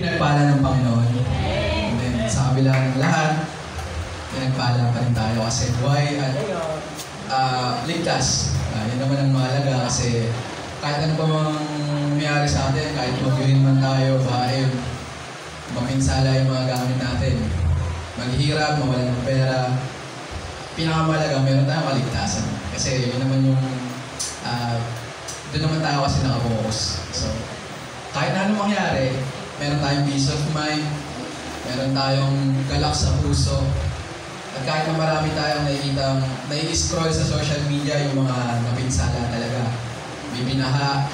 Pinagpala ng Panginoon. And then, sa kabila ng lahat, pinagpala pa rin tayo kasi buhay at ligtas. Yan naman ang mahalaga kasi kahit ano pa mang mayari sa atin, kahit magyuhin man tayo, bahay, mapinsala yung mga gamit natin, maghihirap, mawalan ng pera, pinakamahalaga, meron tayong kaligtasan. Kasi yun naman yung, doon naman tayo kasi nakapokus. So, kahit na ano mangyari, meron tayong peace of mind, meron tayong galak sa puso, at kahit na marami tayong nakikita, nai-scroll sa social media yung mga napinsala talaga. May binaha,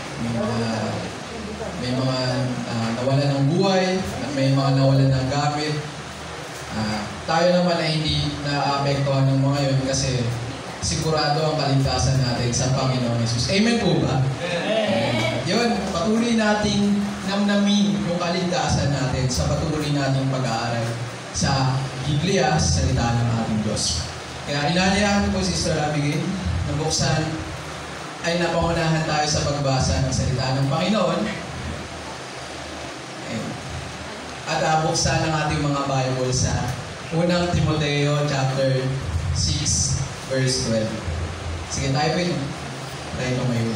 may mga nawalan ng buhay, at may mga nawalan ng gamit. Tayo naman ay hindi na-apektuhan ng mga yun kasi sigurado ang kaligtasan natin sa Panginoon Jesus. Amen po ba? Amen. Yun, patuloy nating namnamin yung kaligtasan natin sa patuloy nating pag-aaral sa Biblia, sa salita ng ating Diyos. Kaya inanayahan ko po, Sister Abigail, na buksan ay napangunahan tayo sa pagbasa ng salita ng Panginoon. At buksan ang ating mga Bible sa unang Timoteo chapter 6 verse 12. Sige, tayo po yun. Tayo tumayo.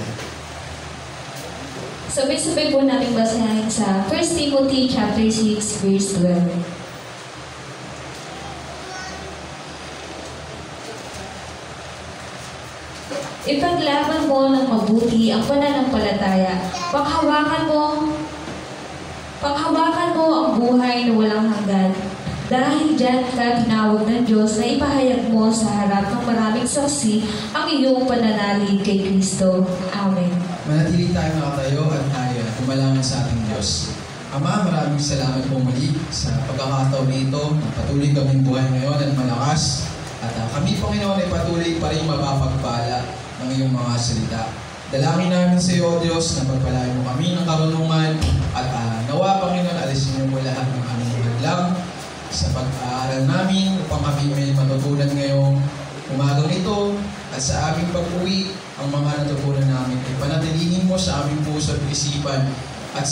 Sabay-sabay po natin basahin sa 1 Timothy chapter 6 verse 12. Ipaglaban mo ng mabuti ang pananampalataya. Panghawakan mo ang buhay na walang hanggan. Dahil dyan ka tinawag ng Diyos na ipahayag mo sa harap ng maraming saksi ang iyong pananalig kay Kristo. Amen. Manatili tayo nakatayo at tayo kumalangan sa ating Diyos. Ama, maraming salamat po muli sa pagkakataon nito na patuloy kaming buhay ngayon at malakas. At kami, Panginoon, ay patuloy pa rin mapapagpala ng iyong mga salita. Dalangin namin sa iyo, O Diyos, na pagpalain mo kami ng karunungan at nawa, Panginoon, alisin niyo mo lahat ng aming hadlang sa pag-aaral namin upang kami may matutunan ngayong umagang ito at sa aming pag-uwi ang mga natutunan namin. Ipanatilihin mo sa aming puso at isipan at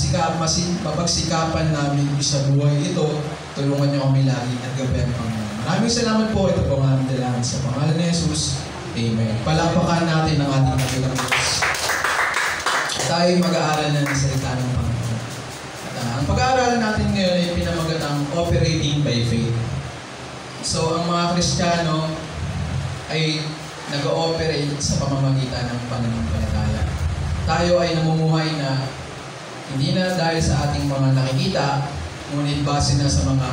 mapagsikapan namin sa buhay ito. Tulungan niyo kami lagi at gabayan, Panginoon. Maraming salamat po. Ito po ang aming dalangin sa pangalan ni Jesus. Amen. Palapakan natin ang ating Panginoon Diyos. Tayo mag-aaral na ng salita ng Panginoon. At ang pag-aaral natin ngayon ay pinamagatang operating by faith. So, ang mga Kristiyano ay nag-ooperate sa pamamagitan ng pananampalataya. Tayo ay namumuhay na hindi na dahil sa ating mga nakikita, ngunit base na sa mga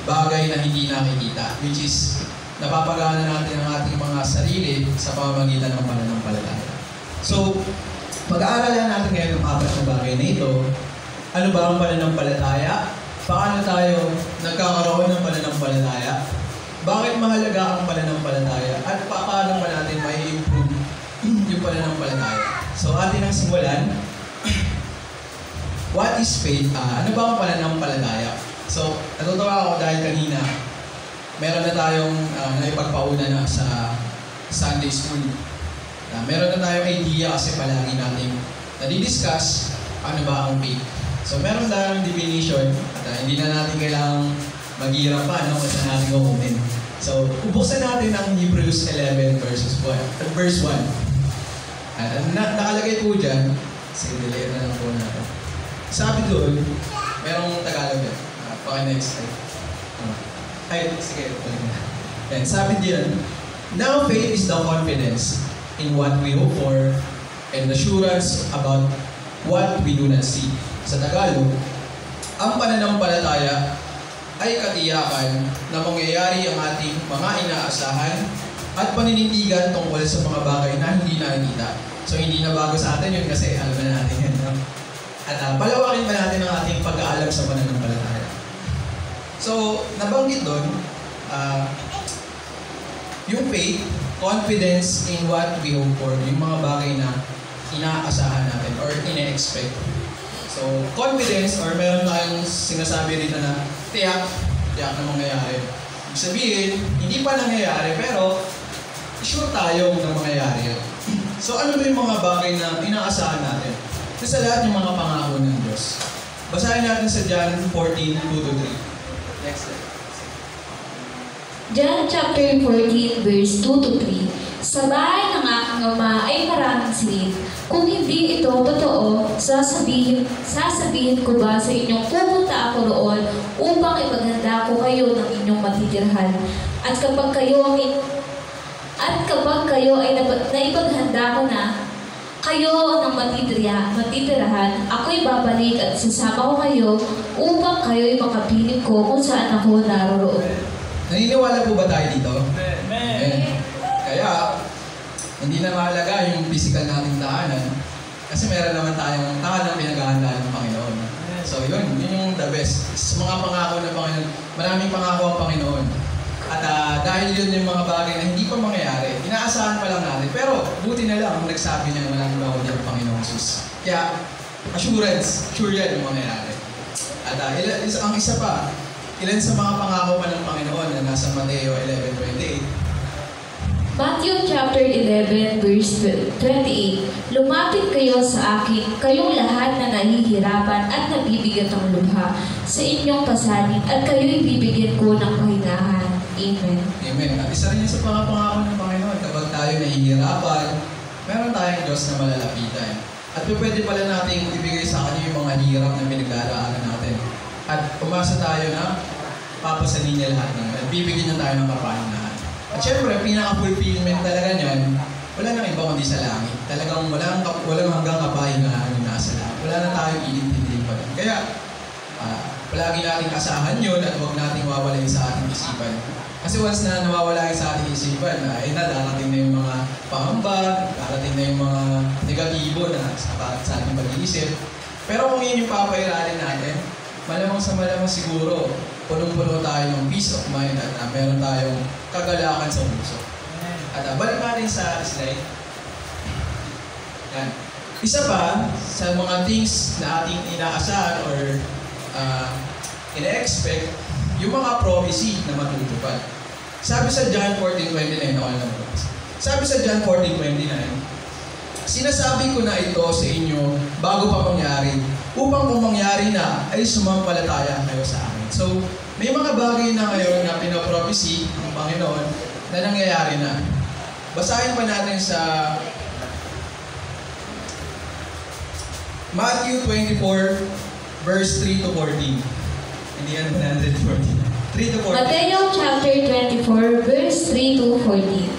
bagay na hindi nakikita, which is napapagana natin ang ating mga sarili sa pamamagitan ng pananampalataya. So, pag-aaralan natin ngayon ang apat na bagay na ito. Ano ba ang pananampalataya? Paano tayo nagkakaroon ng pananampalataya? Bakit mahalaga ang pananampalataya? At paano pa natin may improve yung pananampalataya? So, atin ang simulan. What is faith? Ano ba ang pananampalataya? So, natutuwa ako dahil kanina, meron na tayong naipagpauna na sa Sunday School. Meron na tayong idea kasi palagi natin nadidiscuss ano ba ang faith. So, meron tayong definition at hindi na natin kailangang maghihirap pa kung saan natin kukunin. So, ubuksan natin ang Hebrews 11 verse 1. At nakalagay po dyan, sige, delay na lang po natin. Sabi doon, merong Tagalog yan. Paki-next slide. Ay, sige. And sabi diyan, now faith is the confidence in what we hope for and assurance about what we do not see. Sa Tagalog, ang pananampalataya ay katiyakan na mangyayari ang ating mga inaasahan at paninindigan tungkol sa mga bagay na hindi nakikita. So, hindi na bago sa atin yun kasi alam na natin yan. No? At palawakin pa natin ang ating pag-aalam sa pananampalataya. So, nabanggit doon, yung faith, confidence in what we hope for, yung mga bagay na inaasahan natin or ine-expect. So, confidence or meron tayong sinasabi rito na tiyak na mangyayari. Ibig sabihin, hindi pa nangyayari pero sure tayo na mangyayari yun. So, ano ba yung mga bagay na inaasahan natin? Sa lahat ng mga pangako ng Diyos. Basahin natin sa John 14:2-3. Next slide. John chapter 14, verse 2-3. Sa bahay ng aking ama ay maraming silid. Kung hindi ito totoo, sasabihin ko ba sa inyong pupunta ako roon upang ipaghanda ko kayo ng inyong matitirhan. At kapag kayo ay naipaghanda ko na kayo ng matitirahan, ako'y babalik at sasama ko kayo upang kayo'y makapiling ko kung saan ako naroroon. Naniniwala po ba tayo dito? Amen. Kaya, hindi na mahalaga yung physical nating tahanan kasi meron naman tayong tahanan pinaghahandaan ng Panginoon. So yun yung the best. Sa mga pangako ng Panginoon, maraming pangako ang Panginoon. At dahil yun yung mga bagay na hindi pa mangyayari, inaasahan pa lang natin. Pero buti na lang kung nagsabi niya walang bawal ng Panginoon Jesus. Kaya assurance, sure yan yung mangyayari. At ang isa pa, ilan sa mga pangako pa ng Panginoon na nasa Mateo 11:28. Matthew chapter 11, verse 28. Lumapit kayo sa akin, kayong lahat na nahihirapan at nabibigat ang lubha sa inyong pasanin at kayo'y bibigyan ko ng kahingahan. Amen. Amen. At isa rin sa pangako ng Panginoon, kapag tayo nahihirapan, meron tayong Diyos na malalapitan. At pwede pala natin ibigay sa Kanya yung mga hirap na pinagdaraanan natin. At umasa tayo na papasanin niya lahat ng at bibigyan niya tayo ng kapahingahan. At syempre, pinaka-fulfillment talaga niyan, wala nang iba kundi sa langit. Talagang walang hanggang kapahingahan yung nasa langit. Wala na tayong iintindi pa rin. Kaya, palagi natin asahan yun at huwag natin wawalayin sa ating isipan. Kasi once na nawawala sa ating isipan, darating na yung mga pangamba, darating na yung mga negatibo na sa ating pag-iisip. Pero kung yun yung papairalin natin, malamang siguro, punong-puno tayo ng peace of mind at meron tayong kagalakan sa puso. At balik natin sa slide. Yan. Isa pa sa mga things na ating inaasahan or ina-expect, yung mga prophecy na matutupad. Sabi sa John 14:29, sabi sa John 14:29, sinasabi ko na ito sa inyo bago pa mangyari, upang kung mangyari na ay sumampalataya kayo sa akin. So, may mga bagay na ngayon na pinaprophecy ng Panginoon na nangyayari na. Basahin pa natin sa Matthew 24, verse 3-14. Hindi yan 114. 3-14. Mateo chapter 24, verse 3-14.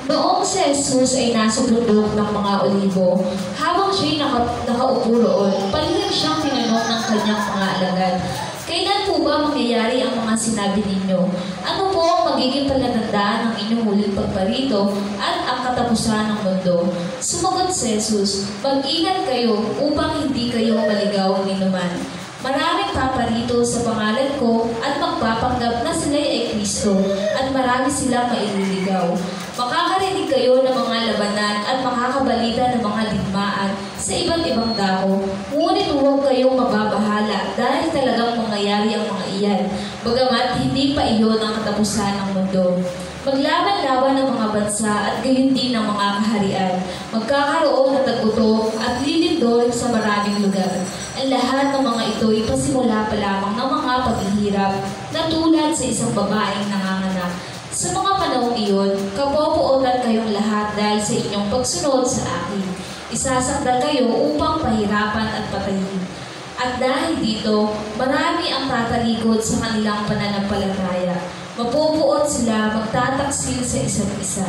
Noong si Jesus ay nasa bundok ng mga olibo, habang siya'y nakaupo roon, palihim siyang tinanong ng kanyang mga alagad, kailan po ba mangyayari ang mga sinabi ninyo? Ano po ang magiging palatandaan ng inyong huling pagparito at ang katapusan ng mundo? Sumagot si Jesus, mag-ingat kayo upang hindi kayo maligaw ni naman. Maraming paparito sa pangalan ko at magpapanggap na sila ay Kristo at marami silang maililigaw. Makakarinig kayo ng mga labanan at makakabalita ng mga digmaan sa iba't ibang dako. Ngunit huwag kayong mababahala dahil talagang mangyayari ang mga iyan, bagamat hindi pa iyon ang katapusan ng mundo. Maglaban-laban ng mga bansa at gayon din ng mga kaharian. Magkakaroon ng tagutong at lilindol sa maraming lugar. Ang lahat ng mga ito ay pasimula pa lamang ng mga paghihirap na tulad sa isang babaeng nanganganak. Sa mga panahong iyon, kapopuotan kayong lahat dahil sa inyong pagsunod sa akin. Isasakdal kayo upang pahirapan at patayin. At dahil dito, marami ang tatalikod sa kanilang pananampalataya. Mapupuot sila, magtataksil sa isa't isa.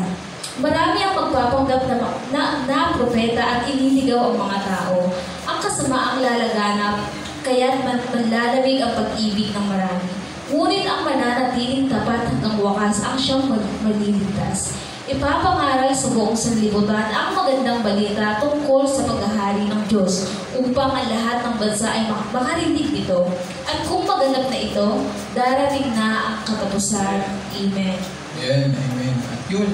Marami ang magpapanggap na propeta at ililigaw ang mga tao. Ang kasamaang lalaganap, kaya't manlalamig ang pag-ibig ng marami. Ngunit ang mananatiling tapat hanggang wakas ang siyang maliligtas. Ipapangaral sa buong sanlibutan ang magandang balita tungkol sa paghahari ng Diyos upang ang lahat ng bansa ay makarinig nito. At kung maganap na ito, darating na ang katapusan. Amen. Ayan, amen. At yun,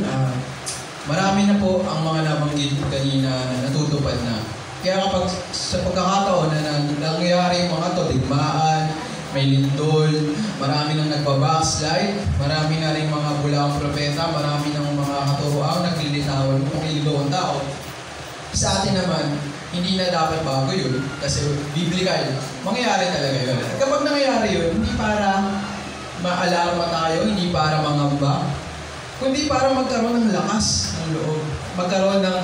marami na po ang mga nabanggit kanina na natutupad na. Kaya kapag sa pagkakataon na nangyayari yung mga to, digmaan, may lindol, marami nang nagbabackslide, marami na rin mga bulaang propeta, marami ng mga katuroang nagliligaw ang tao. Sa atin naman, hindi na dapat bago yun kasi biblical, mangyayari talaga yun. At kapag nangyayari yun, hindi para maalarma tayo, hindi para mangamba, kundi para magkaroon ng lakas ng loob, magkaroon ng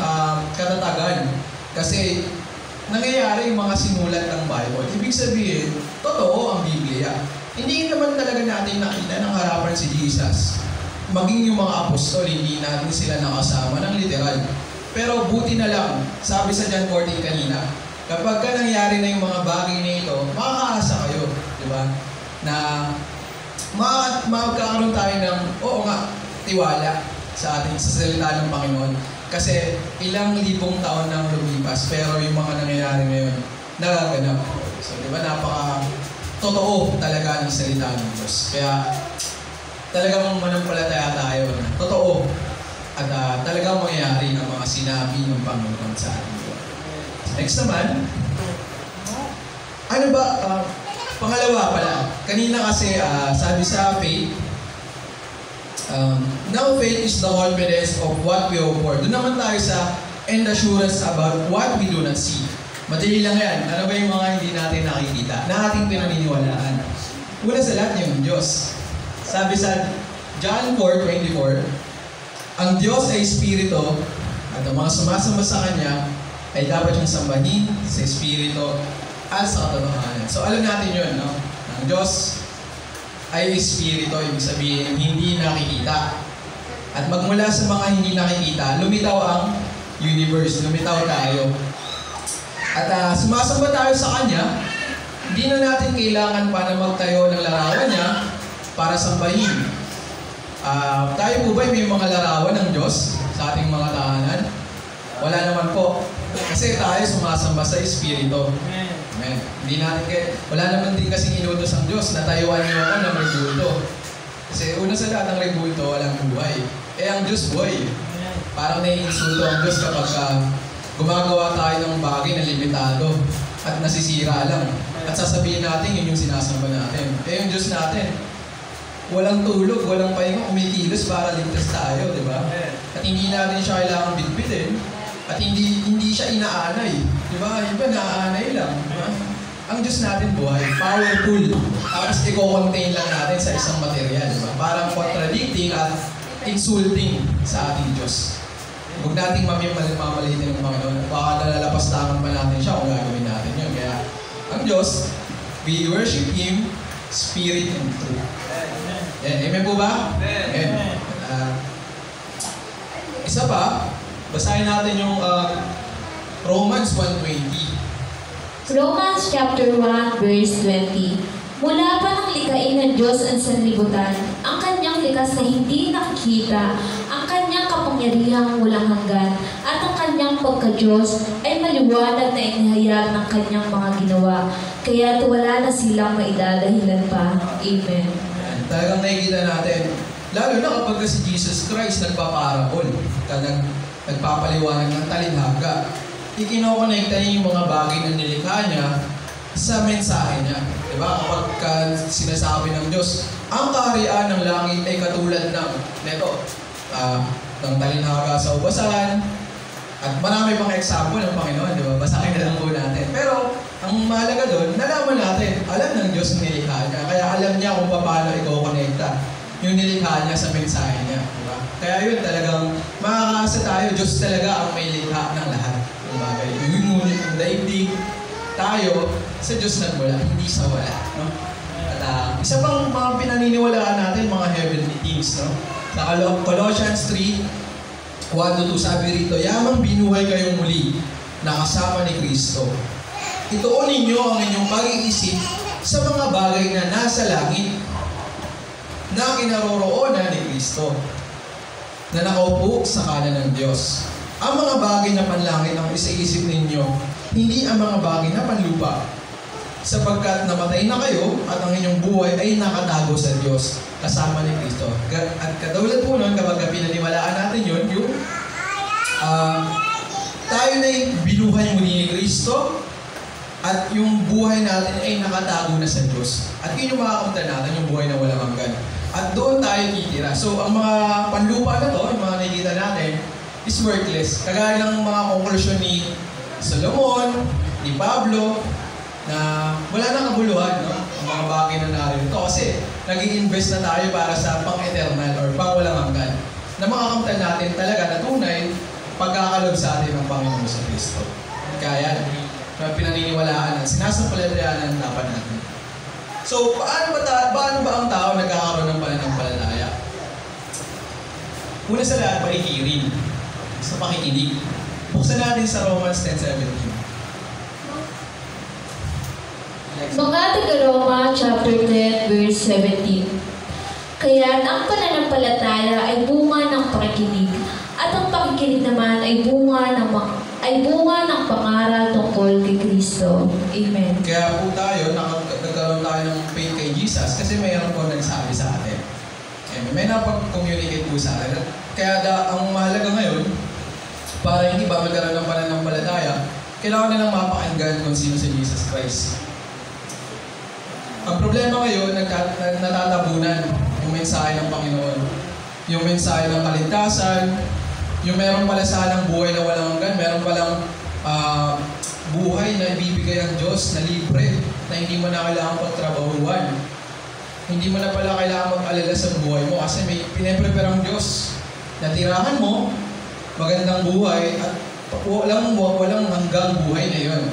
katatagan. Kasi nangyayari yung mga sinulat ng Bible. Ibig sabihin, totoo ang Biblia. Hindi naman talaga natin nakita ng harapan si Jesus. Maging yung mga apostol, hindi natin sila nakasama ng literal. Pero buti na lang, sabi sa John 14 kanina, kapag ka nangyari na yung mga bagay na ito, makakaasa kayo, di ba? Na magkakaroon tayo ng, oo nga, tiwala sa ating sa salita ng Panginoon. Kasi ilang libong taon nang lumipas, pero yung mga nangyayari ngayon, nagaganap. So, di ba, totoo talaga ng salita ng Diyos. Kaya, talagang manampalataya tayo na totoo at talagang mangyayari ng mga sinabi ng Panginoon sa ating buhay. Next naman, ano ba, pangalawa pala, kanina kasi sabi sa faith, now faith is the confidence of what we hope for. Doon naman tayo sa and assurance about what we do not see. Madali lang yan. Ano ba yung mga hindi natin nakikita na ating pinaniniwalaan? Una sa lahat yung Diyos. Sabi sa John 4:24, ang Diyos ay Espiritu at ang mga sumasamba sa Kanya ay dapat yung sambahin sa Espiritu at sa katotohanan. So alam natin yun, no? Ang Diyos ay Espiritu, ibig sabihin hindi nakikita. At magmula sa mga hindi nakikita, lumitaw ang universe, lumitaw tayo. At sumasamba tayo sa Kanya, hindi na natin kailangan pa na magtayo ng larawan niya para sambahin. Tayo po ba may mga larawan ng Diyos sa ating mga tahanan? Wala naman po. Kasi tayo sumasamba sa Espiritu. Amen. Hindi natin wala naman din kasing inutos ang Diyos na tayuan niyo ako ng rebulto. Kasi una sa lahat ng rebulto, walang buhay. Ang Diyos buhay. Parang naiinsulto ang Diyos kapag gumagawa tayo ng bagay na limitado at nasisira lang. At sasabihin natin, yun yung sinasamba natin. Yung Diyos natin, walang tulog, walang pahinga, umikilos para ligtas tayo, di ba? At hindi natin siya kailangang bitbitin at hindi siya inaanay. Di ba? Iba naaanay lang. Diba? Ang Diyos natin buhay, powerful. Tapos i-contain lang natin sa isang material. Diba? Parang contradicting at insulting sa ating Diyos. Huwag nating mamalitin ng Panginoon. Baka nalalapastangan pa natin siya kung gagawin natin yun. Kaya ang Diyos, we worship Him, Spirit and truth. Amen po ba? Amen. Isa pa, basahin natin yung Romans 1:20. Romans chapter 1 verse 20. Mula pa nang likhain ng Diyos ang sanlibutan, ang kanyang likas na hindi nakikita, ang kanyang kapangyarihang walang hanggan, at ang kanyang pagka-Diyos ay maliwanag na inihayag ng kanyang mga ginawa. Kaya't wala na silang maidadahilan pa. Amen. Talagang nakikita natin, lalo na kapag si Jesus Christ nagpaparabol, nagpapaliwanag ng talinhaga, ikinokonekta niya yung mga bagay na nilikha niya sa mensahe niya. Diba? Kapag sinasabi ng Diyos, ang kaharian ng langit ay katulad ng ng talinhaga sa ubasan, at marami pang example ng Panginoon, diba? Basahin na lang po natin. Pero, ang mahalaga doon, nalaman natin, alam ng Diyos yung nilikha niya. Kaya alam niya kung paano i-connecta yung nilikha niya sa mensahe niya. Diba? Kaya yun talagang, makakaasa tayo, Diyos talaga ang may likha ng lahat. Yung bagay. Yung ngunit, yung daigdig, tayo, sa Diyos nagmula, hindi sa wala. No? At isa pang mga pinaniniwalaan natin, mga heavenly things. No? Sa Colossians 3, 1-2, sabi rito, yamang binuhay kayong muli, nakasama ni Kristo. Ituon ninyo ang inyong pag-iisip sa mga bagay na nasa langit na kinaroroonan ni Kristo, na nakaupo sa kanan ng Diyos. Ang mga bagay na panlangit ang isa-isip ninyo, hindi ang mga bagay na panlupa, sapagkat namatay na kayo at ang inyong buhay ay nakatago sa Diyos kasama ni Kristo. At katulad po nun, kapag pinaniwalaan natin yun, yung tayo na'y binuhay muli ni Kristo, at yung buhay natin ay nakatago na sa Diyos. At yun yung makakamta natin, yung buhay na walang hanggan. At doon tayo titira. So, ang mga panlupa na to, yung mga nakikita natin, is worthless. Kagaya ng mga konklusyon ni Solomon, ni Pablo, na wala nang kabuluhan, no? Ang mga bagay na narito. Kasi nag-i-invest na tayo para sa pang-eternal or pang-walang hanggan. Na makakamtan natin talaga na tunay pagkakalob sa atin ng Panginoon sa Kristo. Kaya na pinaniniwalaan at sinasampalatayanan ng dapat natin. So, paano ba ang tao nagkakaroon ng pananampalataya? Una sa lahat, pakikinig. Sa pakikinig. Buksan natin sa Romans 10:17. Mga taga-Roma, chapter 10, verse 17. Kaya ang pananampalataya ay bunga ng pakikinig, at ang pakikinig naman ay bunga ng pangaral tungkol kay Kristo. Amen. Kaya po tayo, nagkaroon tayo ng faith kay Jesus kasi mayroon po nagsabi sa atin. May napag-communicate po sa atin. Kaya ang mahalaga ngayon, para hindi ba magkaroon ng pananampalataya, kailangan na lang mapakinggan kung sino si Jesus Christ. Ang problema ngayon, natatabunan yung mensahe ng Panginoon. Yung mensahe ng kaligtasan, yung meron pala sanang buhay na walang hanggan, meron palang buhay na ibibigay ng Diyos na libre, na hindi mo na kailangan pagtrabahuan. Hindi mo na pala kailangan mag-alala sa buhay mo kasi may pinaprepare ang Diyos na tirahan mo, magandang buhay, at walang hanggang buhay na yun.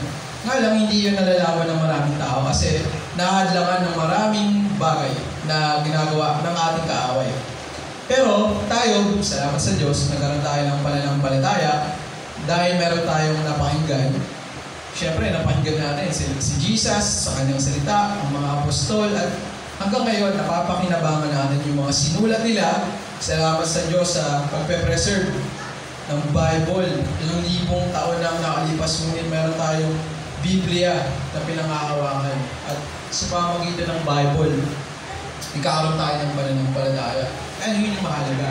Nga lang, hindi yun nalalaman ng maraming tao kasi nahadlangan ng maraming bagay na ginagawa ng ating kaaway. Pero tayo, salamat sa Diyos, nagkaroon tayo ng pananampalataya dahil meron tayong napakinggan. Siyempre, napakinggan natin si Jesus sa kanyang salita, ang mga apostol, at hanggang ngayon, napapakinabangan natin yung mga sinulat nila. Salamat sa Diyos sa pagpe-preserve ng Bible. Ilang libong taon na nakalipas, ngunit meron tayong Biblia na pinangahawakan. At sa pamamagitan ng Bible, ikaroon tayo ng pananampalataya. Kaya yun yung mahalaga.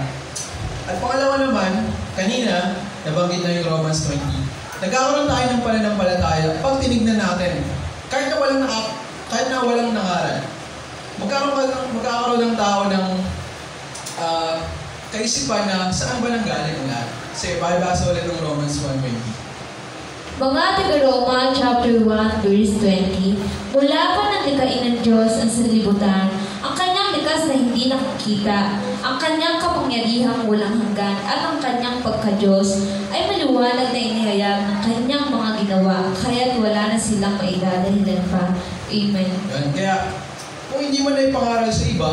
At pangalawa naman, kanina, nabanggit na yung Romans 20. Nagkakaroon tayo ng pananampalataya pag tinignan natin, kahit na walang nangaral. Magkakaroon ng tao ng kaisipan na saan ba nanggaling ang lahat. Kasi basa ulit ng Romans 1:20. Mga taga-Roma, chapter 1, verse 20. Mula pa nang likain ng Diyos ang sanlibutan, ang kanyang likas na hindi nakikita, ang kanyang kapangyarihang walang hanggan, at ang kanyang pagka-Diyos ay maliwanag na inihayag ng kanyang mga ginawa, kaya't wala na silang maidadahilan pa. Amen. Yan. Kaya, kung hindi mo na ipangaral sa iba,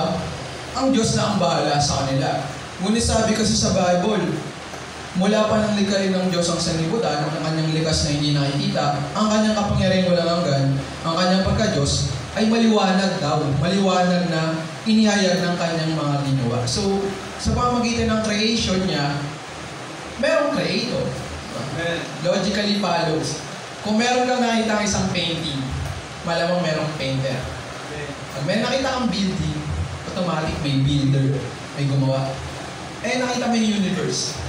ang Diyos na ang bahala sa kanila. Ngunit sabi kasi sa Bible, mula pa nang likain ng Diyos ang sanlibutan, ang kanyang likas na hindi nakikita, ang kanyang kapangyarihan walang hanggan, ang kanyang pagka-Diyos, ay maliwanag daw. Maliwanag na inihayag ng kanyang mga ginawa. So, sa pamamagitan ng creation niya, merong creator. Logically follows. Kung meron kang nakita isang painting, malamang merong painter. Pag may nakita kang building, automatic may builder, may gumawa. Nakita mo yung universe.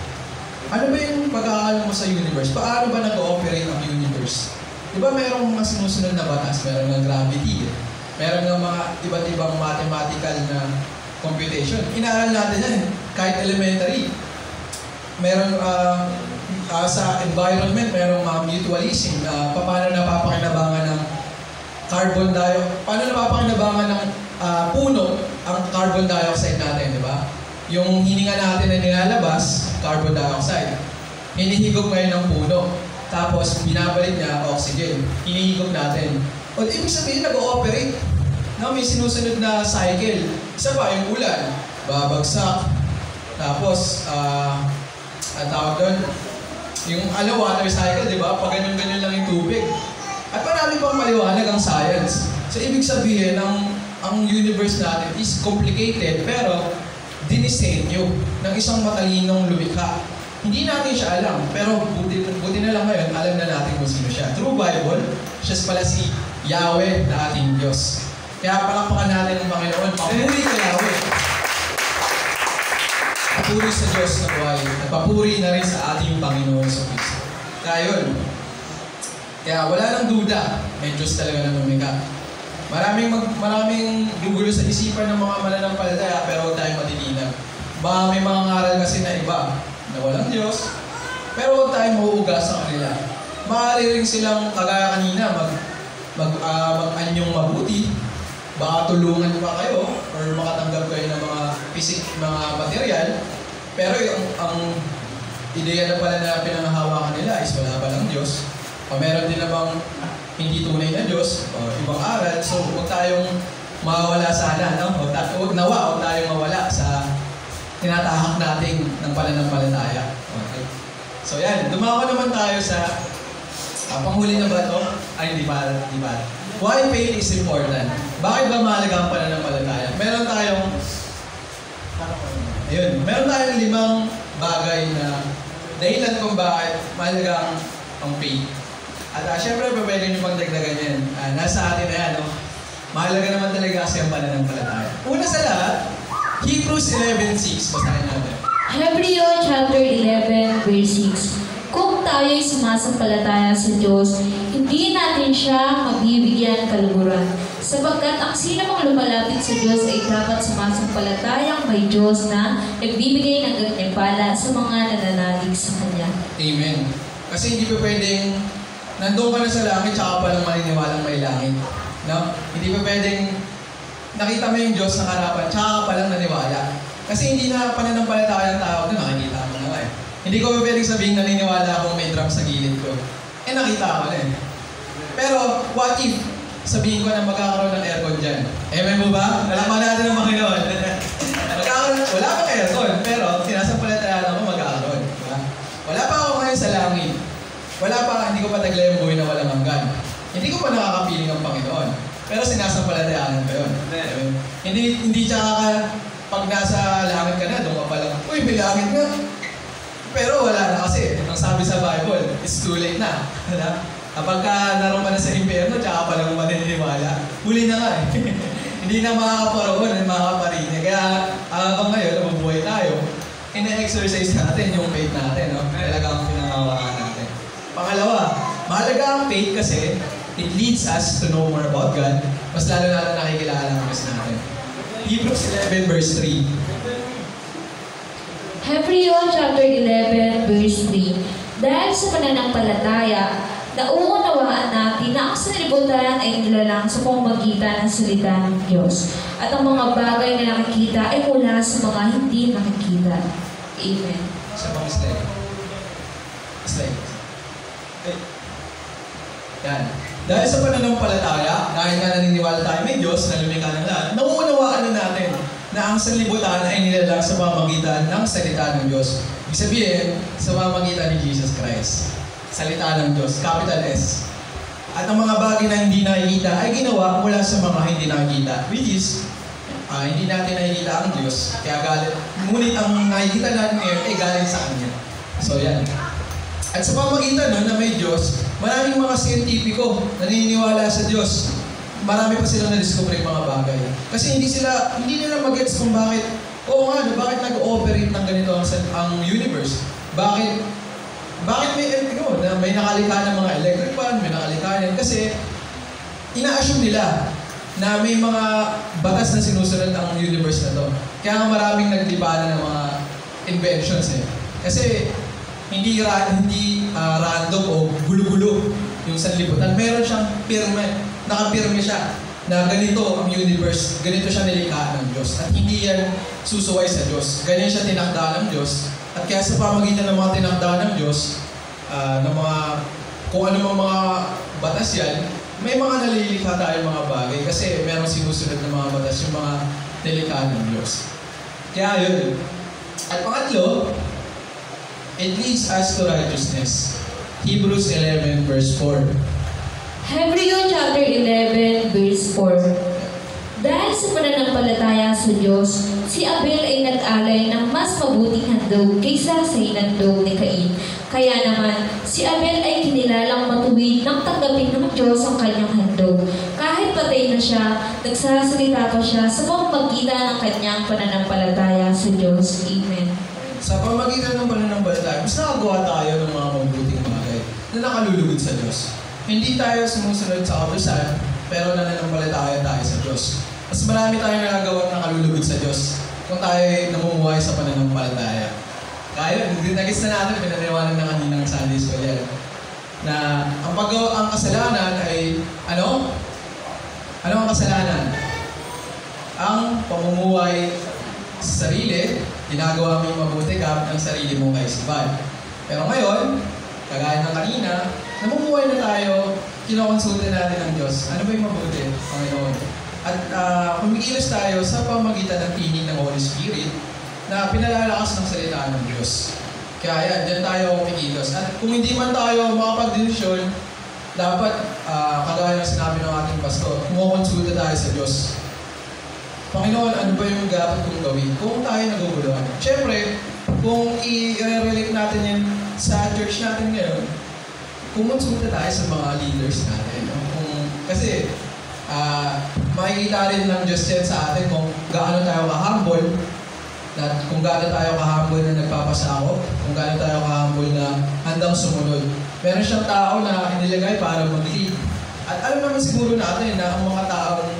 Ano ba yung pag-aalam mo sa universe? Paano ba nag-ooperate ang universe? Diba merong mga sinusunod na batas? Meron ng gravity. Meron ng mga iba't ibang mathematical na computation. Inaaral natin yan kahit elementary. Meron sa environment, merong mutualism na paano napapakinabangan ng carbon dioxide. Paano napapakinabangan ng puno ang carbon dioxide natin, di ba? Yung hininga natin na nilalabas, carbon dioxide. Hinihigop ngayon ng puno. Tapos, binabalik niya oxygen. Hinihigop natin. O, ibig sabihin, nag-ooperate. No, may sinusunod na cycle. Isa pa, yung ulan. Babagsak. Tapos, ang tawag doon, yung water cycle, di ba? Pag ganyan-ganyan lang yung tubig. At marami pang maliwanag ang science. So, ibig sabihin, ang universe natin is complicated, pero dinisenyo ng isang matalinong lumikha. Hindi natin siya alam, pero buti na lang ngayon, alam na natin kung sino siya. Through Bible, siya pala si Yahweh na ating Diyos. Kaya palakpakan natin ang Panginoon. Papuri kay Yahweh. Papuri sa Diyos na buhay. At papuri na rin sa ating Panginoon sa Kristo. Kaya yun. Kaya wala nang duda, may Diyos talaga na lumikha. Maraming gugulo sa isipan ng mga mananampalataya, pero huwag tayong matitinag. Baka may mga ngaral kasi na iba na walang Diyos, pero huwag tayong mauugas sa kanila. maaari rin silang kagaya kanina mag-anyong mabuti, baka tulungan pa kayo or makatanggap kayo ng mga material, pero ang ideya na pala na pinanghahawakan nila is wala palang Diyos, o meron din namang hindi tunay na Diyos o ibang aral. So huwag tayong mawawala sana, no? Huwag tayong mawala sa tinatahak natin ng pananampalataya. Okay. So yan, dumako naman tayo sa panghuli na ba ito? Ay, di ba? Why faith is important? Bakit ba mahalaga ang pananampalataya? Meron tayong 5 bagay na dahilan kung bakit mahalaga ang faith. At syempre, pwede nyo pang dagdagan yan. Nasa atin na yan, no? Mahalaga naman talaga kasi ang pananampalataya. Una sa lahat, Hebrews 11:6. Basahin natin. Hebrews chapter 11, verse 6. Kung tayo'y sumasampalataya sa Diyos, hindi natin siya mabibigyan kaluguran. Sapagkat ang sino mang lumalapit sa Diyos ay dapat sumasampalatayang may Diyos na nagbibigay ng gantimpala sa mga nananalig sa Kanya. Amen. Kasi hindi pa pwedeng nandun ka na sa langit tsaka pa lang maniniwalang may langit. No? Hindi pa pwedeng nakita mo yung Diyos na harapan tsaka pa lang naniwala. Kasi hindi na pananampalataya ang tao doon, nakikita mo na nga eh. Hindi ko pa pwedeng sabihin naniniwala akong may drum sa gilid ko. Nakita ko na eh. Pero, what if sabihin ko na magkakaroon ng aircon dyan? Amen mo ba? Nalaman natin ang Panginoon. Wala pang aircon, pero sinasampalataya ako magkakaroon. Diba? Wala pa ako ngayon sa langit. Hindi ko pa taglay ang buhay na walang hanggan. Hindi ko pa nakakapiling ang Panginoon. Pero sinasampalatayaan ko yun. Hindi tsaka ka, pag nasa langit ka na, doon ka pa lang, uy, may langit nga. Pero wala na kasi, ang sabi sa Bible, it's too late na. Kapag naroon ka na sa impyerno, tsaka pa lang maniniwala, huli na nga eh. Hindi na makakaparoon, makakaparinig. Kaya habang ngayon, mabuhay tayo, ina-exercise natin yung faith natin. No? Talagang pinangawakan natin. Pangalawa, mahalaga ang faith kasi it leads us to know more about God. Mas lalo na nakikilala ang Diyos natin. Hebrews 11 verse 3. Hebrews chapter 11, verse 3. Dahil sa pananampalataya, nauunawaan natin na ang sanlibutan ay nilalang sa pamamagitan ng salita ng Diyos. At ang mga bagay na nakikita ay mula sa mga hindi nakikita. Amen. Sa mga slide. Yan. Dahil sa pananampalataya, dahil nga naniniwala tayo may Diyos na lumikha ng lahat, nauunawaan na natin na ang sanlibutan ay nilalang sa pamamagitan ng salita ng Diyos. Ibig sabihin, sa pamamagitan ni Jesus Christ. Salita ng Diyos, capital S. At ang mga bagay na hindi nakikita ay ginawa mula sa mga hindi nakikita. Which is, hindi natin nakikita ang Diyos. Kaya galit. Ngunit ang nakikita natin ngayon ay galing sa Kanya. So yan. At sa pamamagitan nun na may Diyos, maraming mga siyentipiko naniniwala sa Diyos. Marami pa silang na-discover yung mga bagay. Kasi hindi nila mag-gets kung bakit bakit nag-ooperate ng ganito ang universe? Bakit may nakalika ng mga electric fan, may nakalika yan? Kasi ina-assume nila na may mga batas na sinusunod ang universe na to. Kaya nga maraming naglibana ng mga inventions eh. Kasi hindi random o gulo-gulo yung sanlibutan. Meron siyang nakapirme siya na ganito ang universe, ganito siya nilikha ng Diyos. At hindi yan susuway sa Diyos. Ganyan siya tinakda ng Diyos. At kaya sa pamagitan ng mga tinakda ng Diyos, kung ano mga batas yan, may mga nalilikha tayong mga bagay kasi merong sinusunod ng mga batas yung mga nilikha ng Diyos. Kaya yun. At pangatlo, it leads us to righteousness. Hebrews 11 verse 4. Hebrews chapter 11, verse 4. Dahil sa pananampalataya sa Diyos, si Abel ay nag-alay ng mas mabuting handog kaysa sa hinandog ni Cain. Kaya naman, si Abel ay kinilalang matuwid nang tanggapin ng Diyos ang kanyang handog. Kahit patay na siya, nagsasalita pa siya sa pamamagitan ng kanyang pananampalataya sa Diyos. Amen. Sa pamamagitan ng pananampalataya, mas nakagawa tayo ng mga mabuting bagay na nakalulugod sa Diyos. Hindi tayo sumusunod sa kautusan, pero nananampalataya tayo sa Diyos. Mas marami tayong nagagawa na nakalulugod sa Diyos kung tayo namumuhay sa pananampalataya. Kaya, nagis na natin, pinaniwanan na kanina ng Sunday School yan. na ang kasalanan ay ano? Ano ang kasalanan? Ang pamumuhay sa sarili, ginagawa mo yung mabuti gamit ang sarili mong kaisipan. Pero ngayon, kagaya ng kanina, namumuhay na tayo, kinokonsulta natin ang Diyos. Ano ba yung mabuti, Panginoon? At kumikilos tayo sa pamagitan ng tinig ng Holy Spirit na pinalalakas ng salita ng Diyos. Kaya yan, dyan tayo kumikilos. At kung hindi man tayo makapag-desisyon, dapat, kagaya ng sinabi ng ating pastor, kumukonsulta tayo sa Diyos. Panginoon, ano ba yung dapat kong gawin? Kung tayo naguguluhan. Siyempre, kung i-relate natin yan sa church natin ngayon, kumonsulta tayo sa mga leaders natin. No? Kasi, makikita rin ng Diyos yan sa atin kung gaano tayo ka-humble, kung gaano tayo ka-humble na nagpapasakop, kung gaano tayo ka-humble na handang sumunod. Meron siyang tao na inilagay para mag-lead. At alam naman siguro natin na ang mga taong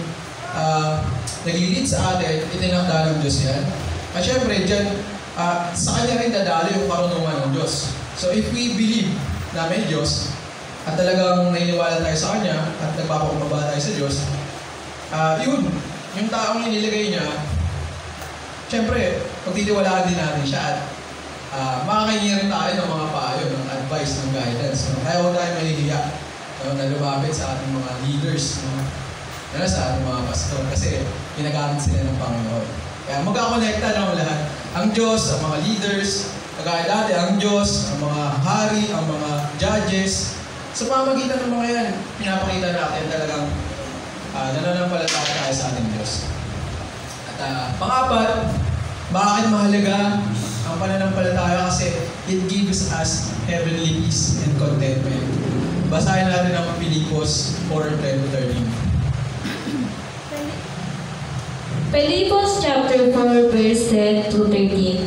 nag-lead sa atin, itinakda ng Diyos yan. At syempre, dyan, sa kanya rin dadalo yung karunungan ng Diyos. So if we believe na may Diyos, at talagang naniniwala tayo sa Kanya, at nagpapakumbaba tayo sa Diyos, yun, yung taong inilagay niya, syempre, pagtitiwalaan din natin siya at makakahingi rin tayo ng mga payo, ng advice, ng guidance. No? Kaya huwag tayo mahihiya na lumapit sa ating mga leaders, no? Sa ating mga pastor, kasi ginagamit sila ng Panginoon. Kaya magkakonekta ng lahat. Ang Diyos, ang mga leaders, kagaya dati, ang Diyos, ang mga hari, ang mga judges. Sa pamagitan ng mga yan, pinapakita natin talagang nananampalataya tayo sa ating Diyos. At pang-apat, bakit mahalaga ang pananampalataya? Kasi it gives us heavenly peace and contentment. Basahin natin ang Pilipos 4:10-13. Pilipos chapter 4 verse 10-13.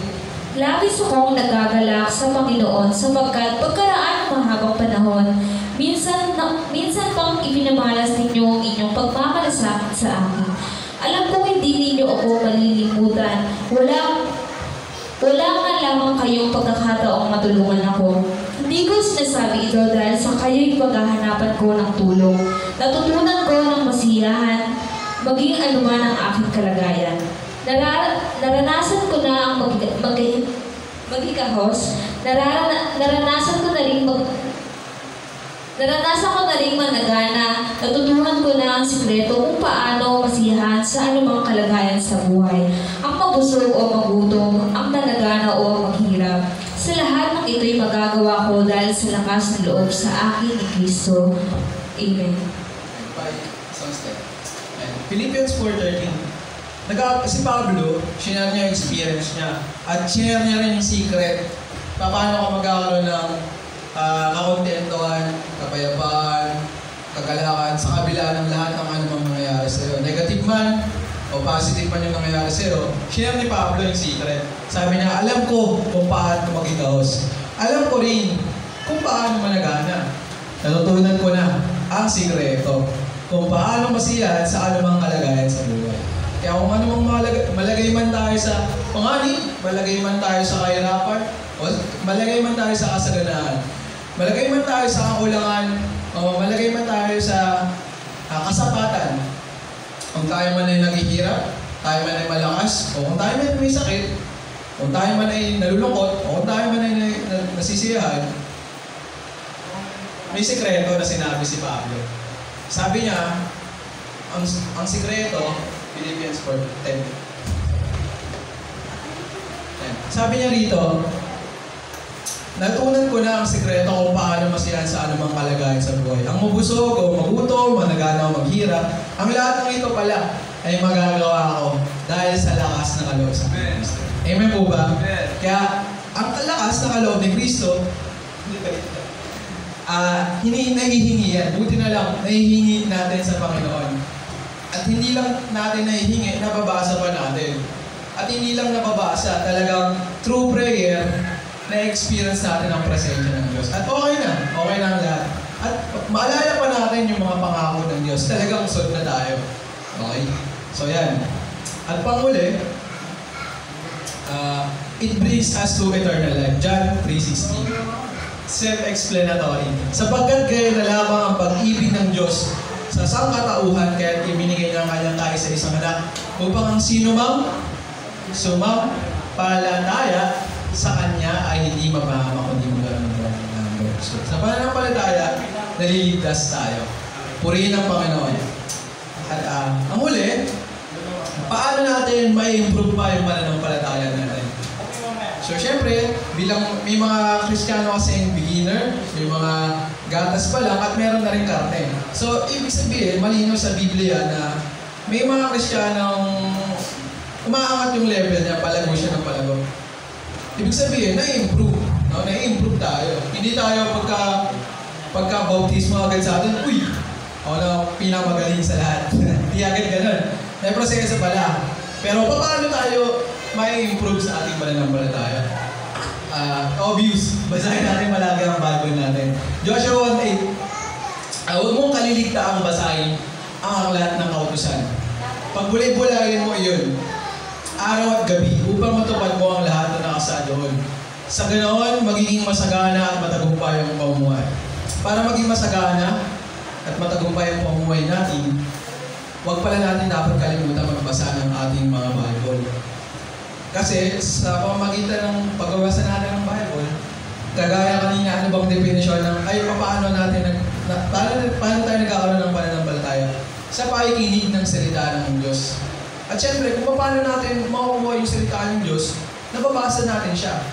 Labis akong nagagalak sa Panginoon sapagkat pagkaraan ng mahabang panahon, minsan pang ipinamalas ninyo ang inyong pagmamalasakit sa akin. Alam ko hindi ninyo ako malilimutan. Wala nga lamang kayong pagkakataong matulungan ako. Hindi ko sinasabi ito dahil sa kayo'y paghahanapan ko ng tulong. Natutunan ko ng masiyahan, maging anuman ang aking kalagayan. Naranasan ko na ang magikahos. Naranasan ko na rin managana. Natutunan ko na ang sikreto kung paano masiyahan sa anumang kalagayan sa buhay. Ang mabusog o magutom, ang managana o maghirap. Sa lahat ng ito'y magagawa ko dahil sa lakas ng loob sa akin ni Kristo. Amen. Philippians 4:13. Si Pablo, sinare niya yung experience niya. At sinare niya rin yung secret. Paano ka magkakaroon ng kakontentuhan, kapayapaan, kagalakan sa kabila ng lahat ng anumang nangyayari sa'yo. Negative man o positive man yung nangyayari sa'yo, sinare ni Pablo yung secret. Sabi niya, alam ko kung paano maging kahos. Alam ko rin kung paano managana. Natutunan ko na ang sikreto kung paano masiyahan sa anumang kalagayan sa buhay. Kaya kung anumang malagay man tayo sa panganib, malagay man tayo sa kahirapan, o malagay man tayo sa kasaganaan, malagay man tayo sa kakulangan, o malagay man tayo sa kasapatan, kung tayo man ay naghihirap, tayo man ay malakas, o kung tayo man ay may sakit, kung tayo man ay nalulungkot, o kung tayo man ay nasisiyahan, may sikreto na sinabi si Pablo. Sabi niya, ang sikreto, Philippians 4:10. Sabi niya rito, natutunan ko na ang sikreto kung paano masiyahan sa anumang kalagayan sa buhay. Ang mabusog o magutom, managana o maghirap, ang lahat ng ito pala ay magagawa ko dahil sa lakas ng kaloob sa Kristo. Amen po ba? Amen. Kaya, ang lakas ng kaloob ni Kristo, hindi nahihingi yan. Buti na lang, nahihingi natin sa Panginoon. At hindi lang natin nahihingi, nababasa pa natin. At hindi lang nababasa, talagang through prayer, na-experience natin ang presensya ng Diyos. At okay na ang lahat. At maalala pa natin yung mga pangako ng Diyos. Talagang usod na tayo. Okay? So yan. At panghuli, it brings us to eternal life. John 3:16. self-explanatory. Sapagkat gaya na lamang ang pag-ibig ng Diyos sa sangkatauhan, kaya ibinigay ng kanyang kaisa-isang anak, upang ang sino mang sumampalataya sa kanya ay hindi mapahama kundi magkaroon ng buhay na hanggan. So, sa pananampalataya, naliligtas tayo. Purihin ang Panginoon. At ang huli, paano natin mai-improve pa yung pananampalataya natin? So, syempre, bilang may mga Kristiyano kasing beginner, may mga gatas pa lang at meron na rin karne. So, ibig sabihin, malinaw sa Biblia na may mga Kristiyanong umaangat yung level niya, palago siya ng palago. Ibig sabihin, na-improve. No? Na-improve tayo. Hindi tayo pagka-bautismo agad sa atin, uy, ako na pinamagaling sa lahat. Hindi agad ganun. May proseso pala. Pero paano tayo may-improve sa ating pananampalataya? Obvious. Basahin natin malagi ang Bible natin. Joshua 1:8. Huwag mong kaliligtaang basahin ang lahat ng kautusan. Pagbulay-bulayin mo iyon, araw at gabi, upang matupad mo ang lahat na nakasaad doon. Sa ganoon, magiging masagana at matagumpay ang pamumuhay. Para maging masagana at matagumpay ang pamumuhay natin, huwag pala natin dapat kalimutan magbasa ng ating mga Bible. Kasi sa pamamagitan ng pagbabasa natin ng Bible, kagaya kanina, ano bang definisyon ng, paano tayo nagkakaroon ng pananampalataya? Sa pakikinig ng salita ng Diyos. At syempre, kung paano natin makukuha yung salita ng Diyos, nababasa natin siya.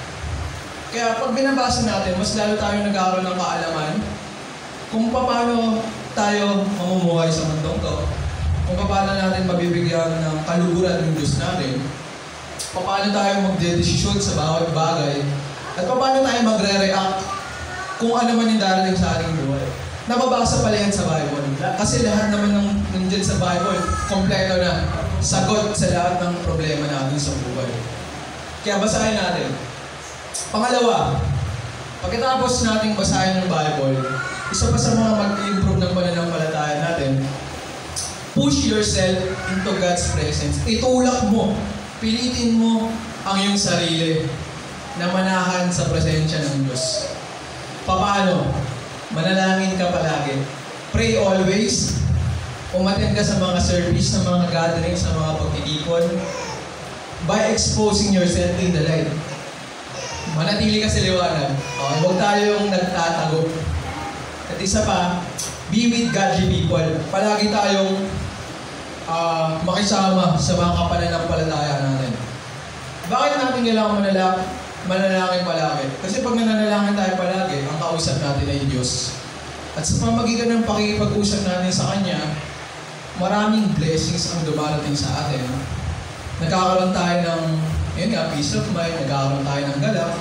Kaya pag binabasa natin, mas lalo tayo nagkakaroon ng kaalaman kung paano tayo mamumuhay sa mundong to, kung paano natin mabibigyan ng kaluguran ng Diyos natin, paano tayo magdedesisyon sa bawat bagay, at paano tayo magre-react kung ano man yung darating sa ating buhay. Nababasa pala yan sa Bible. Kasi lahat naman ng nandiyan sa Bible, kompleto na sagot sa lahat ng problema natin sa buhay. Kaya basahin natin. Pangalawa, pagkatapos nating basahin ng Bible, isa pa sa mga mag-improve ng pananampalataya natin, push yourself into God's presence. Itulak mo, pilitin mo ang iyong sarili na manahan sa presensya ng Diyos. Paano? Manalangin ka palagi. Pray always. Umattend ka sa mga service, sa mga gathering, sa mga pagtitipon. By exposing yourself in the light. Manatili ka sa liwanag. Okay, huwag tayong nagtatago. At isa pa, be with godly people. Palagi tayong makisama sa mga kapananampalataya natin. Bakit natin kailangan manalangin palagi? Kasi pag nananalangin tayo palagi, ang kausap natin ay Diyos. At sa pamagitan ng pakikipag-usap natin sa Kanya, maraming blessings ang dumarating sa atin. Nagkakaroon tayo ng peace of mind, nagkakaroon tayo ng galak,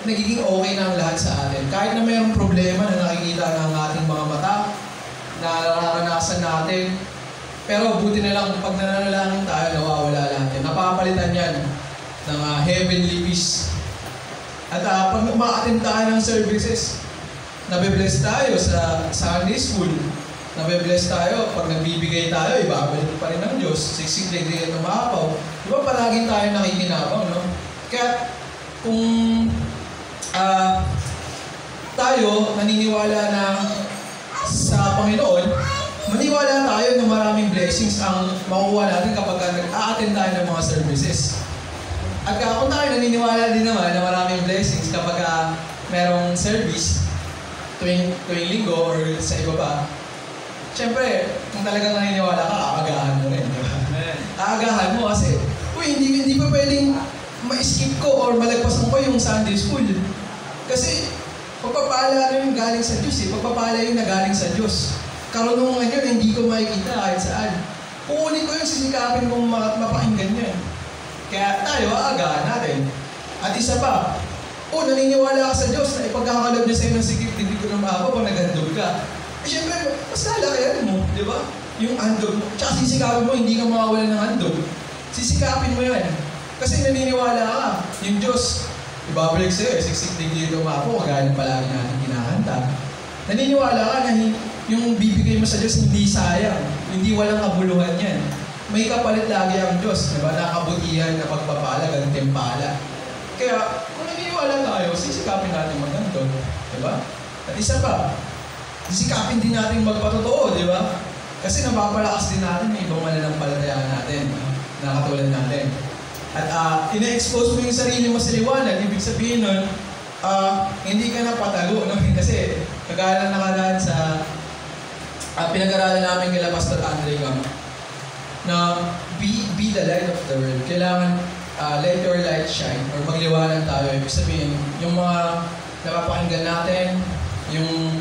nagiging okay na ang lahat sa atin. Kahit na mayroong problema na nakikita ng ating mga mata, na nararanasan natin, pero buti na lang pag nananalangin tayo, nawawala lahat yan. Napapalitan yan ng heavenly peace. At pag umaattend tayo ng services, nabe-bless tayo sa Sunday school, nabe-bless tayo, pag nagbibigay tayo, ibabalik pa rin ng Diyos, siksik din tumapaw. Di ba palaging tayo nakikinabang, no? Kaya kung tayo naniniwala na sa Panginoon, maniwala tayo na maraming blessings ang makuha natin kapag nag-a-attend tayo ng mga services. At kung tayo naniniwala din naman na maraming blessings kapag merong service tuwing linggo or sa iba pa, siyempre, kung talagang naniniwala ka, aagahan mo rin, di ba? Aagahan mo kasi, hindi pa pwedeng ma-skip ko or malagpasan ko yung Sunday school. Kasi, pagpapala yung galing sa Diyos pagpapala yung nagaling sa Diyos. Karunungan yun, hindi ko makikita kahit saan. Kukunin ko yung sisikapin kong mapakinggan yan. Kaya tayo, aagahan natin. At isa pa, naniniwala ka sa Diyos na ipagkakalob niya sa'yo ng sikip, hindi ko na maapaw pag naghandog ka. Siyempre, mas lalakayan mo, di ba? Yung handog mo. Tsaka sisikapin mo, hindi ka makawala ng handog. Sisikapin mo yan. Kasi naniniwala ka, yung Diyos, ibabalik sa'yo, siksik hindi dito maapaw, kagaya ng palagi natin kinakanta. Naniniwala ka na yung bibigay mo sa Diyos hindi sayang, hindi walang kabuluhan yan. May kapalit lagi ang Diyos, di ba? Nakabutihan na pagpapala, gantimpala. Kaya, kung naniniwala tayo, sisikapin natin magganto. Diba? At isa pa, sisikapin din natin magpatotoo, di ba? Kasi napapalakas din natin yung ibang mananampalataya natin, na katulad natin. At ina-expose mo yung sarili mo sa liwanag, ibig sabihin nun, hindi ka na patalo, no? Kasi kagaya na nakaraan sa pinag-aralan namin kila Pastor Andre Gam, na be the light of the world. Kailangan let your light shine, or magliwanag tayo. Ibig sabihin, yung mga napapakinggan natin, yung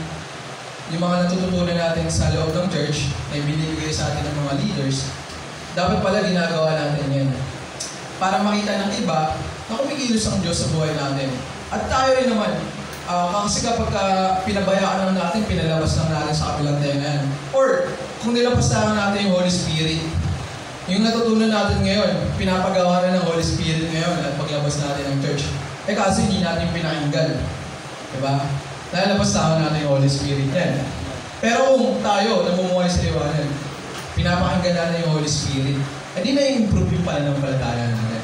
mga natututunan natin sa loob ng church, na binibigay sa atin ng mga leaders, dapat pala ginagawa natin yan. Para makita ng iba na kumikilos ang Diyos sa buhay natin. At tayo rin naman, kasi kapag pinabayaan lang natin, pinalabas lang natin sa kabilang tengan. Or, kung nilabas lang natin yung Holy Spirit, yung natutunan natin ngayon, pinapagawa na ng Holy Spirit ngayon at paglabas natin ng church. Kasi hindi natin pinakinggan. Diba? Lalabas natin yung Holy Spirit yan. Pero kung tayo, namumuhay sa liwanag, pinapakinggan natin yung Holy Spirit, hindi na i-improve yung pananampalataya natin.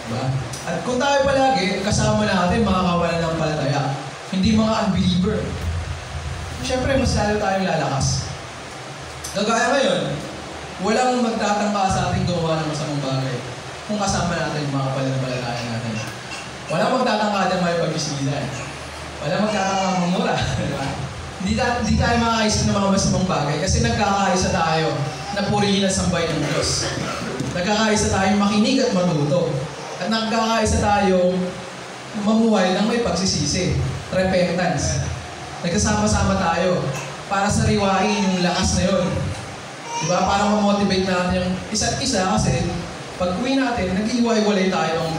Diba? At kung tayo palagi, kasama natin mga kawalan ng palataya, hindi mga unbeliever. Siyempre, mas lalo tayong lalakas. Kagaya ngayon, walang magtatangka sa ating gawa ng masamang bagay kung kasama natin yung mga pananampalataya natin. Walang magtatangka din may pag-isisa. Walang magtatangka mamura. Diba? Hindi tayo makakaisip ng mga masamang bagay kasi nagkakaisa tayo na purihin at sambahin ng Diyos. Nagkakaisa tayong makinig at matuto. At nagkakaisa tayong mamuhay ng may pagsisisi, repentance. Nagkasama-sama tayo para sariwain yung lakas na yun. Diba? Para ma-motivate natin yung isa't isa kasi pag uwi natin, nag-iwalay tayo ng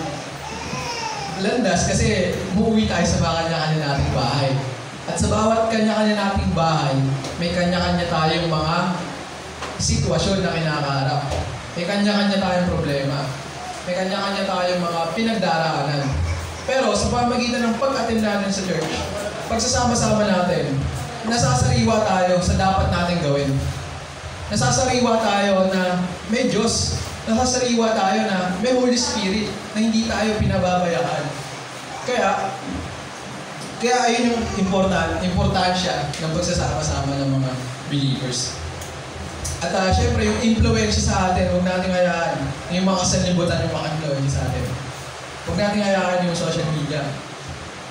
landas kasi umuwi tayo sa kanya-kanya nating bahay. At sa bawat kanya-kanya nating bahay, may kanya-kanya tayong mga sitwasyon na kinakaharap. May kanya-kanya tayong problema. May kanya-kanya tayong mga pinagdaraanan. Pero sa pamagitan ng pag-attend natin sa church, pagsasama-sama natin, nasasariwa tayo sa dapat natin gawin. Nasasariwa tayo na may Diyos. Nasasariwa tayo na may Holy Spirit na hindi tayo pinababayaan. Kaya ayun yung importansya ng pagsasama-sama ng mga believers. At syempre, yung influensya sa atin, huwag natin hayaan yung mga sanlibutan yung mga influensya sa atin. Huwag natin hayaan yung social media.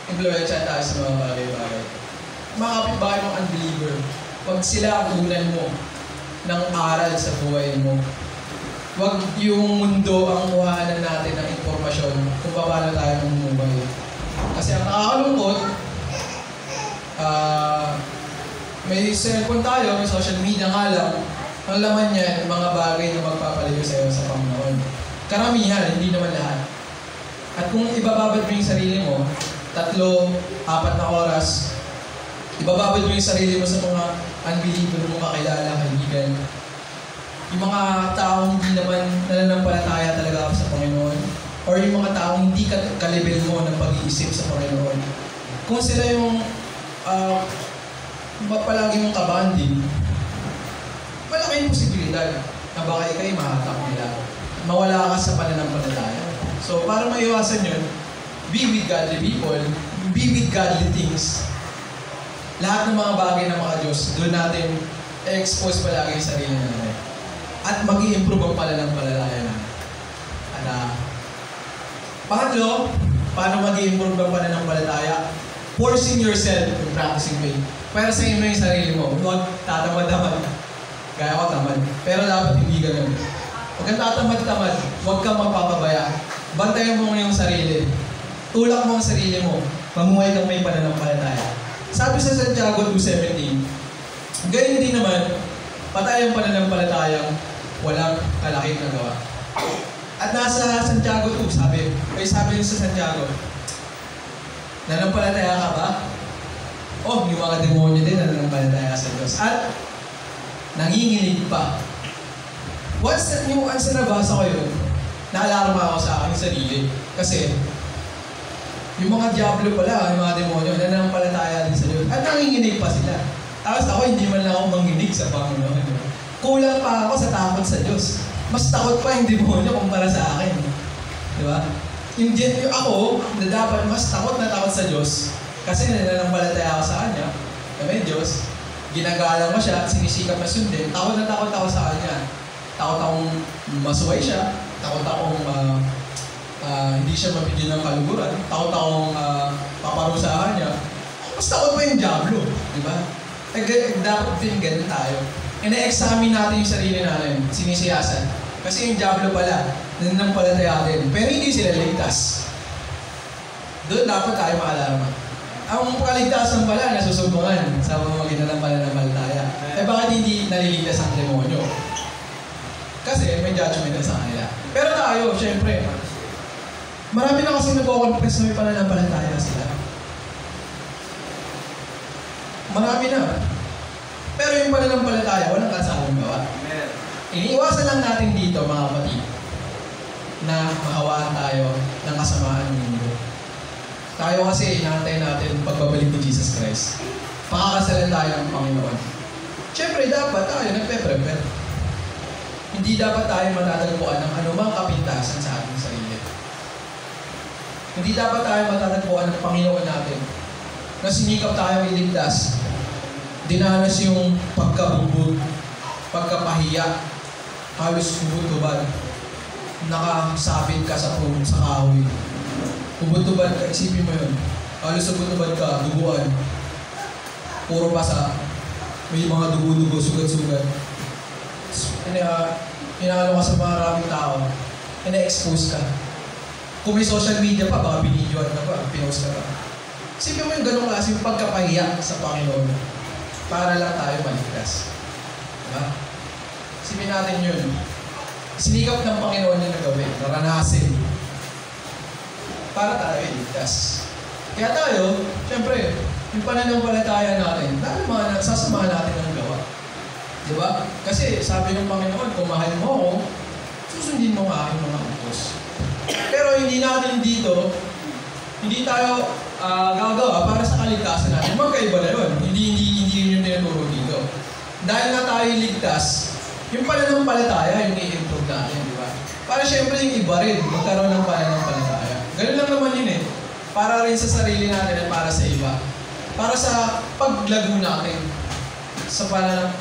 Influensya tayo sa mga bagay-bagay. Mga kapitbahay mong unbeliever, huwag sila ang unan mo ng aral sa buhay mo. Huwag yung mundo ang kuhanan natin ng impormasyon kung paano tayo mamumuhay. Kasi ang nakakalungkot, may cellphone tayo, may social media nga lang, ang laman niyan, mga bagay na magpapalayo sa iyo sa Panginoon. Karamihan, hindi naman lahat. At kung ibababad mo yung sarili mo, 3-4 na oras, ibababad mo yung sarili mo sa mga unbeliever mo kakilala, kaibigan. Yung mga taong hindi naman nananampalataya talaga sa Panginoon, or yung mga taong hindi ka-level mo ng pag-iisip sa Panginoon. Kung sila yung palagi mong kabanding, malaking posibilidad na baka ikay mahatak nila. Mawala ka sa pananampalataya. So, para maiwasan yun, be with godly people, be with godly things. Lahat ng mga bagay ng mga Diyos, doon natin expose palagi yung sarili natin. At mag-i-improve ang pananampalataya natin. At pangatlo, paano mag-i-improve ang pananampalataya? Forcing yourself in practicing faith. Pero sa inyo yung sarili mo, huwag tatamad-tamad. Gaya ko tamad. Pero dapat hindi ganun. Huwag kang tatamad-tamad. Huwag kang mapapabaya. Bantayan mo yung sarili. Tulak mo ang sarili mo. Mamuhay kang may pananampalataya. Sabi sa Santiago 2:17, gayon din naman, patay ang pananampalatayang walang kalaking nagawa. At nasa Santiago 2, sabi sa Santiago, nanampalataya ka ba? Yung mga demonyo din nanampalataya sa Diyos. At nanginginig pa. Once na nabasa ko yun, naalarma ako sa aking sarili. Kasi, yung mga diablo pala, yung mga demonyo, nanampalataya din sa Diyos. At nanginginig pa sila. Tapos ako, hindi man lang ako manginig sa Panginoon. Kulang pa ako sa takot sa Diyos. Mas takot pa yung demonyo kumpara sa akin. Di ba? yung ako, na dapat mas takot na takot sa Diyos, kasi nananampalataya ako sa Kanya, na may Diyos, ginagalang ko siya, sinisikap na sundin, takot na takot ako sa Kanya. Takot akong masuway siya, takot akong hindi siya mabigyan ng kaluguran, takot akong paparusahan niya. Mas takot pa yung Diablo, di ba? Dapat din ganun tayo. Ina-examine natin yung sarili natin, sinisiyasan. Kasi yung Diablo pala, nananampalataya din. Pero hindi sila ligtas. Doon dapat tayo maalarma. Ang kaligtasan pala, nasusumbungan sa pamamagitan ng pananampalataya. Bakit hindi naliligtas ang demonyo? Kasi may judgment na sa kanila. Pero tayo, syempre, marami na kasi nagko-confess na may pananampalataya sila. Marami na. Pero yung pananampalataya, walang kasabang gawa. Iniiwasan lang natin dito, mga kapatid, na mahawaan tayo ng kasamaan ng mundo. Tayo kasi inaantay natin pagbabalik ni Jesus Christ. Pakakasalan tayo ng Panginoon. Siyempre, dapat tayo nagpe-prepare. Hindi dapat tayo matatagpuan ng anumang kapintasan sa ating sarili. Hindi dapat tayo matatagpuan ng Panginoon natin na sinikap tayo iligtas, dinanas yung pagkabugbog, pagkapahiya, halos hubot-hubad, nakasabit ka sa kahoy. Hubot-hubad ka, isipin mo yun. Halos hubot-hubad ka, duguan. Puro pasa, may mga dugo-dugo, sugat-sugat. Inaano ka sa maraming tao, ina-expose ka. Kung may social media pa, baka binidyoan ka pa, pinost ka pa. Isipin mo yung ganong klase, yung pagkapahiya sa Panginoon para lang tayo maligtas. Diba? Isipin natin yun. Sinikap ng Panginoon yung nagawin, naranasin para tayo iligtas. Kaya tayo, syempre, yung pananampalataya natin, sasamahan natin ang gawa. Diba? Kasi sabi ng Panginoon, kung mahal mo ako, susundin mo nga aking mga utos. Pero hindi natin dito, hindi tayo gagawa para sa kaligtasan natin. Magkaiba na yun. Hindi yun yung tinuturo dito. Dahil na tayo ligtas, yung pananampalataya, yung i-improve natin, di ba? Para syempre yung iba rin, magkaroon ng pananampalataya. Ganun lang naman yun eh. Para rin sa sarili natin at para sa iba. Para sa paglago natin.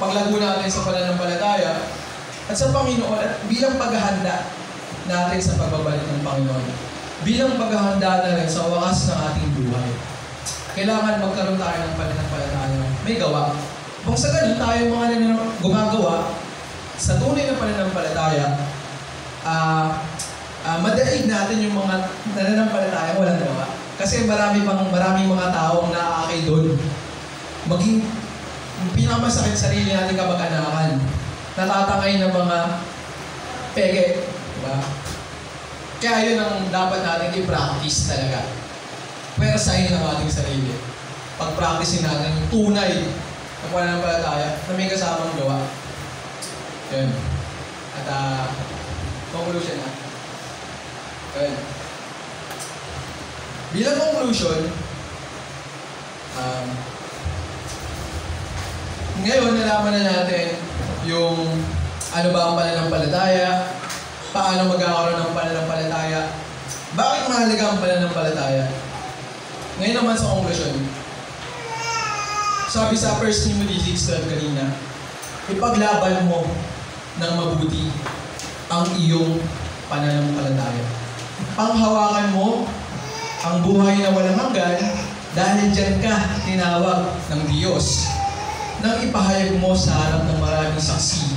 Paglago natin sa pananampalataya at sa Panginoon at bilang paghahanda natin sa pagbabalik ng Panginoon. Bilang paghahanda na rin sa wakas ng ating buhay. Kailangan magkaroon tayo ng pananampalataya. May gawa. Kung sa ganun tayo mga gumagawa sa tunay na pananampalataya, madaig natin yung mga nananampalataya walang gawa. Kasi maraming mga taong naaakay doon. Maging pinakamasakit sarili natin kamag-anakan. Natatangay ng mga peke. Diba? Kaya yun ang dapat natin i-practice talaga. Pwersahin ang ating sarili. Pag-practicein natin yung tunay na pananampalataya na may kasamang gawa. Yun. At conclusion na. Yun. Bilang conclusion, ngayon nalaman na natin yung ano ba ang pananampalataya, paano magkakaroon ng pananampalataya, bakit mahalaga ang pananampalataya. Ngayon naman sa conclusion, sabi sa 1 Timothy 6:12 kanina, ipaglaban mo ng mabuti ang iyong pananampalataya. Panghawakan mo ang buhay na walang hanggan dahil dyan ka tinawag ng Diyos nang ipahayag mo sa harap ng maraming saksi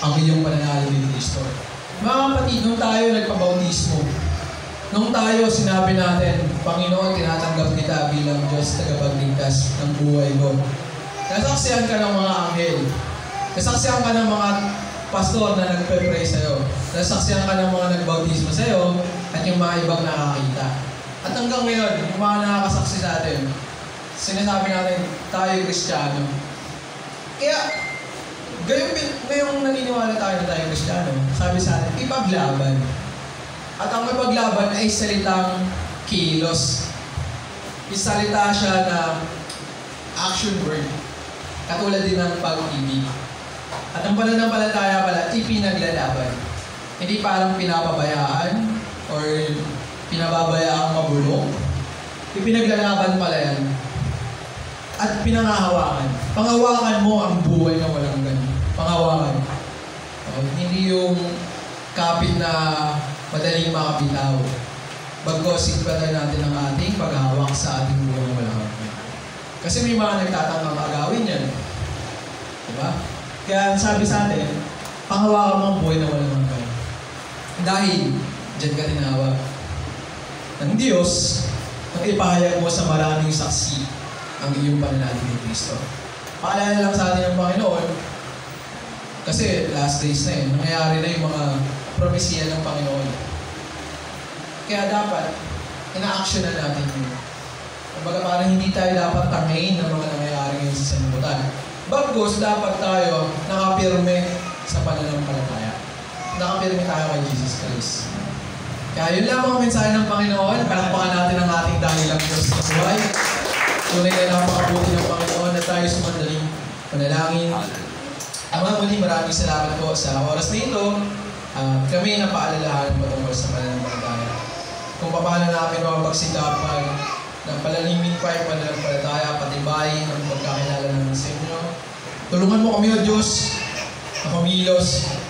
ang iyong pananalig ni Kristo. Mga kapatid, nung tayo nagpabautismo, nung tayo sinabi natin, Panginoon, tinatanggap kita bilang Diyos tagapagligtas ng buhay ko. Nasaksihan ka ng mga anghel. Nasaksihan ka ng mga pastor na nagpe-pray sa'yo. Nasaksihan ka ng mga nagbautismo sa'yo at yung mga ibang nakakita. At hanggang ngayon, yung mga nakakasaksi sa atin, sinasabi natin, tayo Kristiyano. Kaya, ngayong naniniwala tayo na tayo Kristiyano, sabi sa atin, ipaglaban. At ang ipaglaban ay salitang kilos. Isalita siya na action word. Katulad din ng pag-ibig. At ang pananampalataya pala, ipinaglalaban. Hindi parang pinapabayaan or pababayaang mabulok. Ipinaglalaban pala yan. At pinangahawakan. Panghawakan mo ang buhay na walang ganun. Panghawakan. Hindi yung kapit na madaling makabitaw. Bagos, sigpatan natin ang ating paghawak sa ating buhay na walang ganun. Kasi may mga nagtatangkang agawin yan. Diba? Kaya sabi sa atin, panghawakan mo ang buhay na walang ganun. Dahil, dyan ka tinawag ng Diyos, at ipahayag mo sa maraming saksi ang iyong pananalig ni Kristo. Paalala lang sa atin ng Panginoon, kasi last days na nangyayari na yung mga propesya ng Panginoon. Kaya dapat, ina-action na natin yun. Kumbaga parang hindi tayo dapat tangayin ng mga nangyayari ngayon sa sanlibutan. Bagkus, dapat tayo nakapirme sa pananampalataya. Nakapirme tayo kay Jesus Christ. Kaya yun lang ang mensahe ng Panginoon. Palakpakan natin ang ating dahilang Diyos na buhay. Tunay na napakabuti ng Panginoon na tayo sumandaling panalangin. Ama, muli maraming salamat po sa oras na ito. Kami napaalalahan patungkol sa pananampalataya. Kung paano namin mapagsikapan ng palalimin pa yung pananampalataya, patibayin ang pagkakilala namin sa inyo. Tulungan mo kami, O Diyos, na kumilos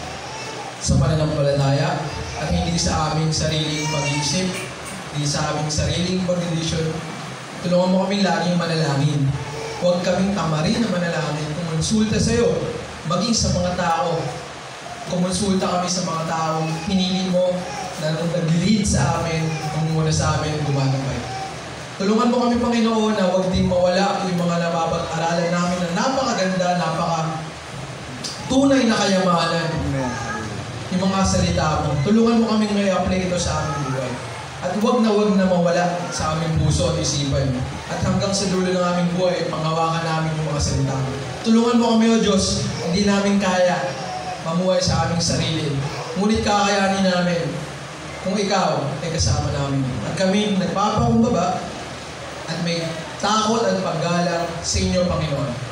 sa pananampalataya at hindi sa aming sariling pag-iisip, hindi sa aming sariling pag-desisyon. Tulungan mo kaming laging manalangin. Huwag kaming tamarin na manalangin. Kumonsulta sa iyo, maging sa mga tao. Kumonsulta kami sa mga taong pinili mo na nag-lead sa amin, kumuna sa amin, gumagabay. Tulungan mo kami, Panginoon, na huwag din mawala yung mga napapag-aralan namin na napakaganda, tunay na kayamanan. Yung mga salita mo. Tulungan mo kami ngayon i-apply ito sa aming buhay. At huwag na mawala sa aming puso at isipan. At hanggang sa dulo ng aming buhay, panghawakan namin yung mga salita mo. Tulungan mo kami, O Diyos, hindi namin kaya mamuhay sa aming sarili. Ngunit kakayanin namin kung ikaw ay kasama namin. At kami nagpapakumbaba at may takot at paggalang sa inyo, Panginoon.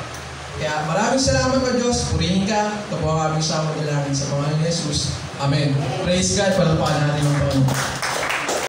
Kaya maraming salamat po Diyos. Purihin ka. Ito po ang aming sama dalangin sa pangalan ni Jesus. Amen. Praise God. Palakpakan natin ang Panginoon.